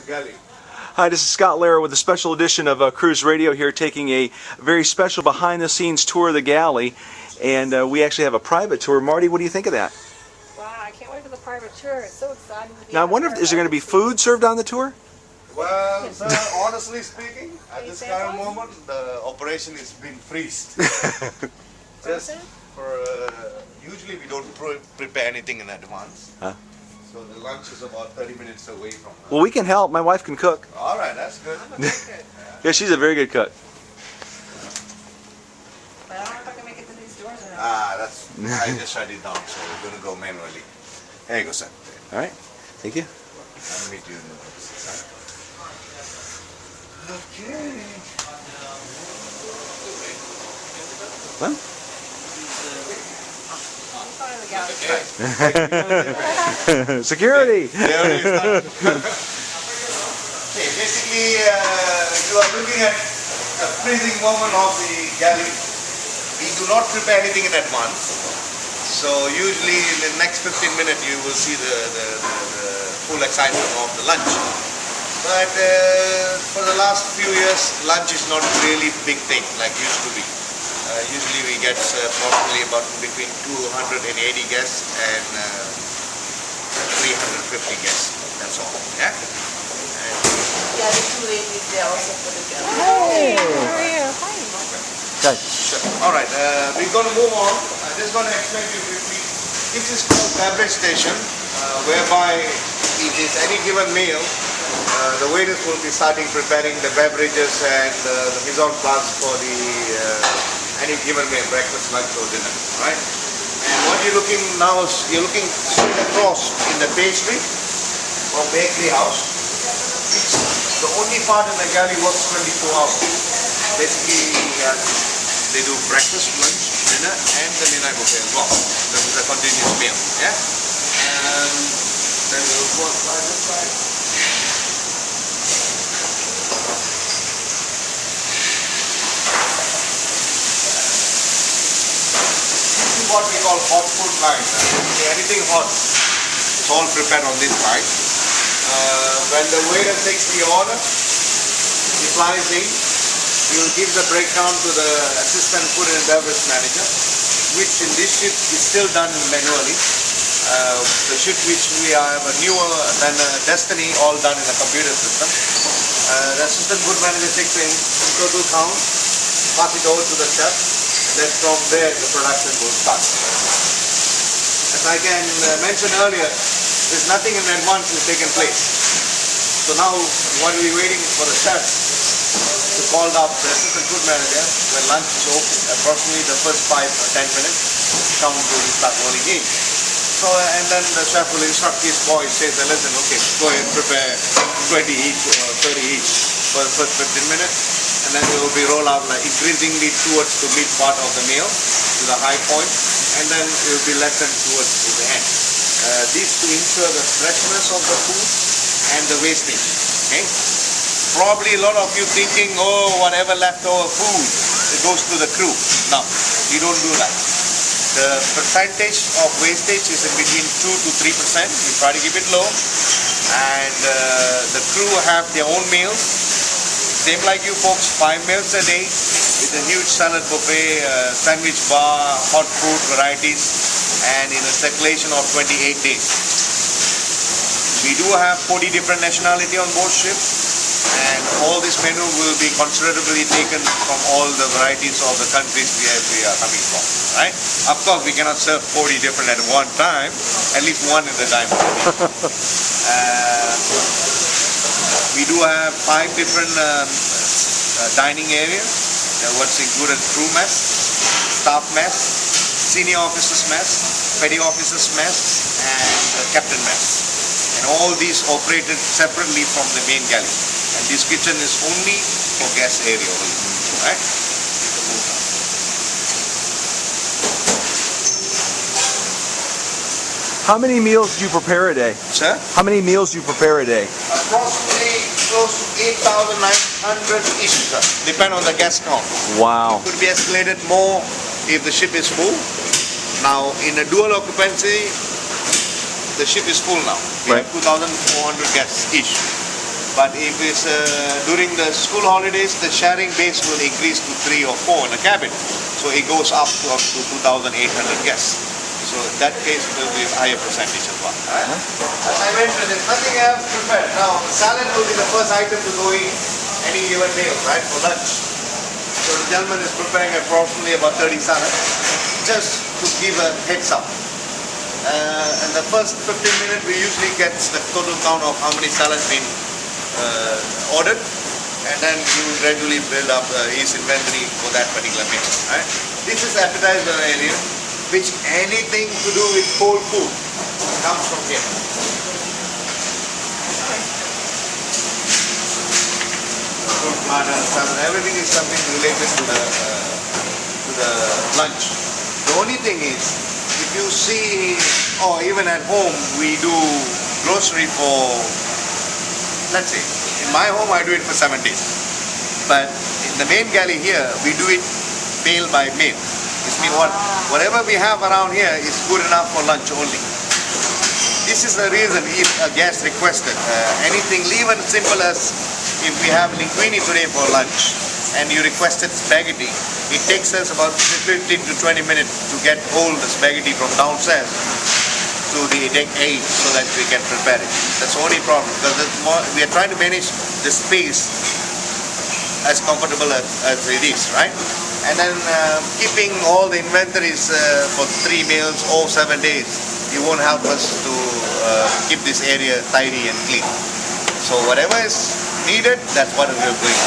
Galley. Hi, this is Scott Lehrer with a special edition of Cruise Radio here, taking a very special behind-the-scenes tour of the Galley, and we actually have a private tour. Marty, what do you think of that? Wow, I can't wait for the private tour. It's so exciting to be Now, I wonder, is there going to be food served on the tour? Well, sir, honestly speaking, at this current moment, the operation is being freezed. Just for, usually we don't prepare anything in advance. Huh? So the lunch is about 30 minutes away from us. Well, we can help. My wife can cook. All right, that's good. Yeah, she's a very good cook. But I don't know if I can make it to these doors or not. I just shut it down, so we're going to go manually. There you go, sir. All right. Thank you. I'll meet you in the office. Okay. Well. Security. There it is. Okay, basically, you are looking at a freezing moment of the galley. We do not prepare anything in advance. So usually in the next 15 minutes you will see the full excitement of the lunch. But for the last few years, lunch is not really big thing like used to be. Usually we get approximately about between 280 guests and 350 guests. That's all. Yeah. Yeah, the two ladies there also put it together. Hey, how are you? Good. Sure. All right. We're going to move on. I'm just going to explain to you briefly. This is called beverage station, whereby it is any given meal. The waiters will be starting preparing the beverages and the mise en place for the any given meal, breakfast, lunch or dinner, right? And what you're looking now is you're looking straight across in the pastry or bakery house. It's the only part in the galley works 24 hours. Basically, they do breakfast, lunch, dinner, and the midnight buffet as well. This is a continuous meal, yeah? And then we'll go on this side. What we call hot food line. Anything hot, it's all prepared on this line. When the waiter takes the order, he flies in, he will give the breakdown to the assistant food and beverage manager, which in this shift is still done manually. The shift which we have a newer than Destiny, all done in a computer system. The assistant food manager takes the total count, pass it over to the chef. Then from there the production will start. As I can mention earlier, there's nothing in advance is taken place. So now what we're waiting for the chef to call up the assistant food manager when lunch is open. Approximately the first 5 or 10 minutes, count will start rolling in. So and then the chef will instruct his boys, says, listen, okay, go ahead and prepare 20 each or 30 each for the first 15 minutes. And then we will be roll out like increasingly towards the mid part of the meal to the high point, and then it will be lessened towards to the end. This to ensure the freshness of the food and the wastage. Okay. Probably a lot of you thinking, oh, whatever leftover food, it goes to the crew. No, we don't do that. The percentage of wastage is in between 2 to 3%. We try to keep it low, and the crew have their own meals. Same like you folks, 5 meals a day with a huge salad buffet, sandwich bar, hot food varieties, and in a circulation of 28 days. We do have 40 different nationality on board ship, and all this menu will be considerably taken from all the varieties of the countries we are coming from. Right? Of course, we cannot serve 40 different at one time, at least one at a time. We do have 5 different dining areas. What's included: crew mess, staff mess, senior officers mess, petty officers mess, and captain mess. And all these operated separately from the main galley. And this kitchen is only for guest area only. Right? How many meals do you prepare a day? Sir? How many meals do you prepare a day? Approximately close to 8,900 each, sir. Depend on the guest count. Wow. It could be escalated more if the ship is full. Now, in a dual occupancy, the ship is full now. We have 2,400 guests each. But if it's during the school holidays, the sharing base will increase to 3 or 4 in a cabin. So it goes up to 2,800 guests. So in that case will be a higher percentage as well. Right? As I mentioned, there's nothing else prepared. Now, the salad will be the first item to go in any given meal, right, for lunch. So the gentleman is preparing approximately about 30 salads, just to give a heads up. In the first 15 minutes, we usually get the total count of how many salads been ordered, and then you gradually build up his inventory for that particular meal. Right? This is appetizer area, which anything to do with cold food comes from here. Fruit, banana, salad, everything is something related to the lunch. The only thing is, if you see, or even at home, we do grocery for, let's say, in my home I do it for 7 days. But in the main galley here, we do it meal by meal. This means whatever we have around here is good enough for lunch only. This is the reason if a guest requested anything, even simple as if we have linguine today for lunch and you requested spaghetti, it takes us about 15 to 20 minutes to get hold the spaghetti from downstairs to the deck 8 so that we can prepare it. That's the only problem, because we are trying to manage the space as comfortable as it is, right? And then keeping all the inventories for 3 meals or 7 days, it won't help us to keep this area tidy and clean. So whatever is needed, that's what we are doing.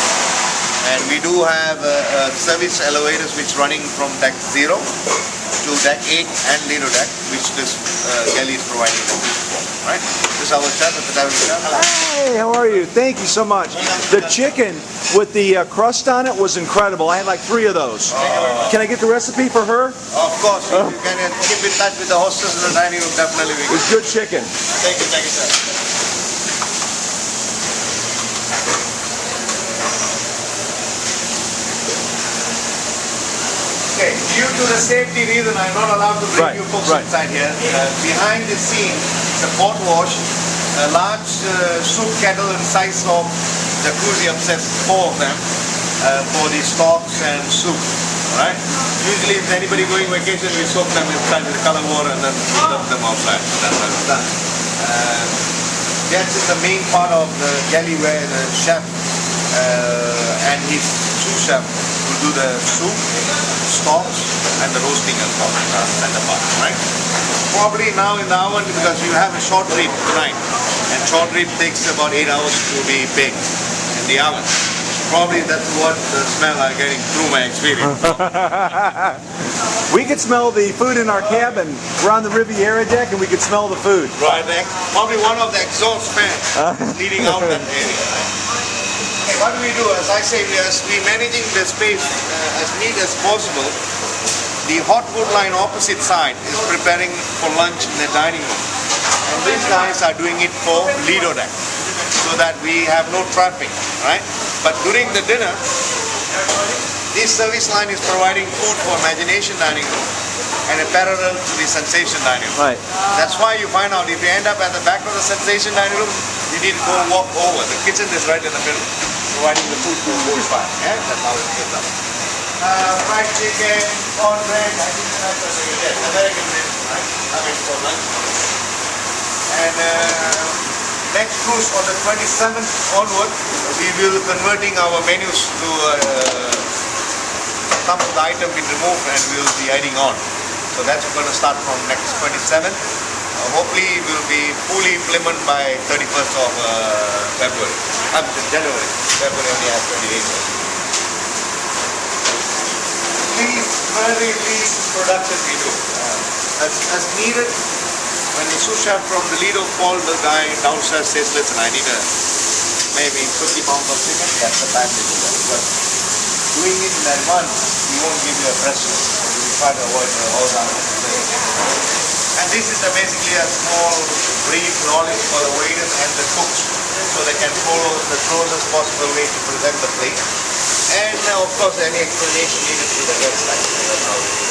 And we do have service elevators which running from deck 0 to deck 8 and Lido deck, which this galley is providing them for. Right? This is our chef at the dining room. Hey, how are you? Thank you so much. The chicken with the crust on it was incredible. I had like 3 of those. Can I get the recipe for her? Of course. If you can keep in touch with the hostess in the dining room, definitely we can. It's good chicken. Thank you, sir. Okay, due to the safety reason, I'm not allowed to bring you folks inside here. Behind the scene is a pot wash, a large soup kettle in the size of jacuzzi upstairs, 4 of them, for the stocks and soup. Right? Usually, if anybody going vacation, we soak them inside with the color water and then we dump them outside. That's how it's done. That is the main part of the galley where the chef and his sous chef will do the soup, stocks, and the roasting as well, center part, right? Probably now in the oven, because you have a short rib tonight, and short rib takes about 8 hours to be baked in the oven. Probably that's what the smell I'm getting through my experience. We could smell the food in our cabin. We're on the Riviera deck and we could smell the food. Right, probably one of the exhaust fans leading out that area. Okay, what do we do? As I say, we're managing the space as neat as possible. The hot wood line opposite side is preparing for lunch in the dining room. And these guys are doing it for Lido deck, so that we have no traffic, right? But during the dinner, this service line is providing food for Imagination dining room and a parallel to the Sensation dining room. Right. That's why you find out if you end up at the back of the Sensation dining room, you need to go walk over. The kitchen is right in the middle, providing the food for both sides. Yeah? That's how it gets up. Fried chicken, cornbread, I think that's American menu, right? For lunch. And next cruise on the 27th onward, we will be converting our menus to some of the items been removed and we will be adding on. So that's going to start from next 27th. Hopefully it will be fully implemented by 31st of February. January. February only has 28 days. Very least production we do. As needed, when the sous chef from the Lido called the guy downstairs, says, listen, I need maybe 50 pounds of chicken, that's the time they do that. But doing it in advance, we won't give you a fresh one. We try to avoid all that. And this is basically a small brief knowledge for the waiters and the cooks, so they can follow the closest possible way to present the plate. And of course, any explanation needed to the guests.